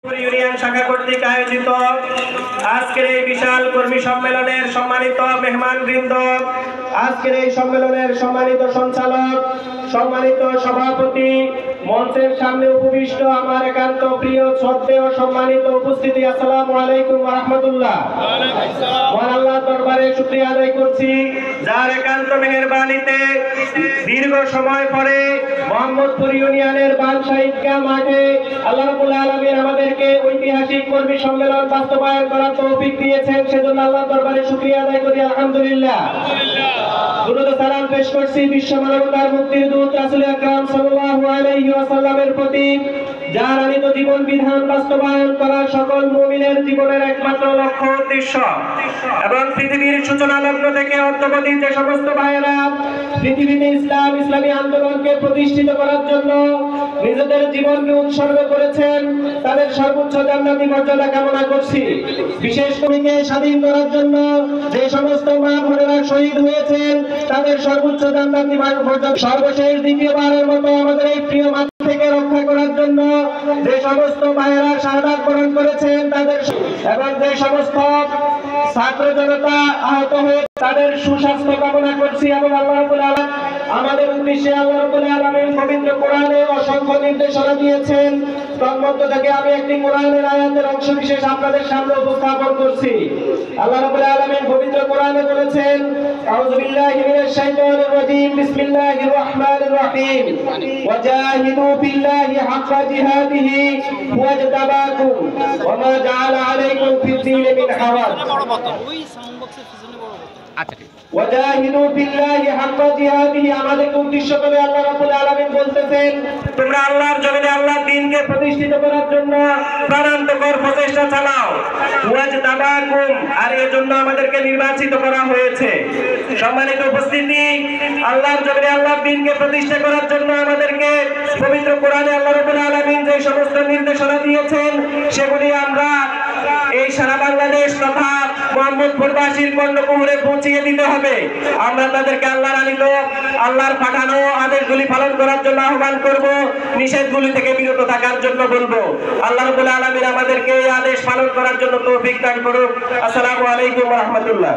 Union শাখা কর্তৃক আয়োজিত আজকের এই বিশাল কর্মী সম্মেলনের সম্মানিত মেহমানবৃন্দ, আজকের এই সম্মেলনের সম্মানিত সঞ্চালক, সম্মানিত সভাপতি, মঞ্চের সামনে উপবিষ্ট আমার একান্ত প্রিয় শ্রদ্ধেয় সম্মানিত উপস্থিতি, আসসালামু আলাইকুম ওয়া রাহমাতুল্লাহ। মহান আল্লাহর দরবারে শুকরিয়া আদায় করছি, যার একান্ত মেহেরবানিতে দীর্ঘ সময় পরে মোহাম্মদপুর ইউনিয়নের বানশাহ ঈদগাহ মাঠে আল্লাহ রাব্বুল আলামিন আমাদেরকে ঐতিহাসিক কর্মী সম্মেলন বাস্তবায়ন করার তৌফিক দিয়েছেন। সেজন্য আল্লাহর দরবারে শুকরিয়া আদায় করি, আলহামদুলিল্লাহ। দুরূদ ও সালাম পেশ করছি বিশ্ব মানবতার মুক্তির দূত রাসূল আকরাম সাল্লাল্লাহু আলাইহি ওয়াসাল্লামের প্রতি, যার আনিত জীবন বিধান বাস্তবায়ন করা সকল মুমিনের জীবনের একমাত্র লক্ষ্য উদ্দেশ্য। এবং পৃথিবীর সূচনা লগ্ন থেকে অদ্যাবধি যে সমস্ত ভাইয়েরা পৃথিবীতে ইসলামী আন্দোলনকে প্রতিষ্ঠিত করার জন্য নিজেদের জীবনকে উৎসর্গ করেছেন, তাদের সর্বোচ্চ জান্নাতি মর্যাদা কামনা করছি। বিশেষ করে স্বাধীন করার জন্য যে সমস্ত মা বোনেরা শহীদ হয়েছেন, তাদের সর্বোচ্চ জান্নাতি মর্যাদা। সর্বশেষ দ্বিতীয়বারের মতো আমাদের এই প্রিয় মাটি থেকে রক্ষা করার জন্য যে সমস্ত ভাইয়েরা শাহাদাত বরণ করেছেন, তাদের এবং যে সমস্ত ছাত্র জনতা আহত হয়ে তাদের সুস্বাস্থ্য কামনা করছি। এবং আল্লাহ রাব্বুল আলামিন আমাদের উদ্দেশ্যে আল্লাহ রাব্বুল আলামিন পবিত্র কোরআনে অসংখ্য নির্দেশনা দিয়েছেন। তন্মধ্য থেকে আমি একটি কোরআনের আয়াতের অংশ বিশেষ আপনাদের সামনে উপস্থাপন করছি। আল্লাহ রাব্বুল আলামিন পবিত্র কোরআনে বলেছেন, আউযু বিল্লাহি মিনাশ শাইতানির রাজীম, বিসমিল্লাহির রহমানির রহিম, ওয়াজাহিদু বিল্লাহি হাক্কা জিহাদিহি ওয়াজতাবাকুম ওয়া মা জাআলা আলাইকুম ফিদ-দীনি মিন হারাজ। ওয়াজাহিদু বিল্লাহি হাক্কা জিহাদিহি, আমাদের উদ্দেশ্য করে আল্লাহ রাব্বুল আলামিন বলতেছেন, তোমরা আল্লাহর জমিনে আল্লাহর দ্বীনকে প্রতিষ্ঠিত করার জন্য প্রাণান্তকর প্রচেষ্টা চালাও। ওয়াজতাবাকুম, আর এর জন্য আমাদেরকে নির্বাচিত করা হয়েছে। সম্মানিত উপস্থিতি, আল্লাহর জমিনে আল্লাহর দ্বীনকে প্রতিষ্ঠা করার জন্য আমাদেরকে পবিত্র কোরআনে আল্লাহ রাব্বুল আলামিন যে সমস্ত নির্দেশনা দিয়েছেন, সেগুলি আমরা এই সারা বাংলাদেশ তথা মোহাম্মদপুরবাসীর কর্ণকুহরে পৌঁছিয়ে দিতে হবে। আমরা তাদেরকে আল্লাহর আনিত আল্লাহর পাঠানো আদেশগুলি পালন করার জন্য আহ্বান করব, নিষেধগুলি থেকে বিরত থাকার জন্য বলবো। আল্লাহ রাব্বুল আলামিন আমাদেরকে এই আদেশ পালন করার জন্য তৌফিক দান করুন। আসসালামু আলাইকুম ওয়া রাহমাতুল্লাহ।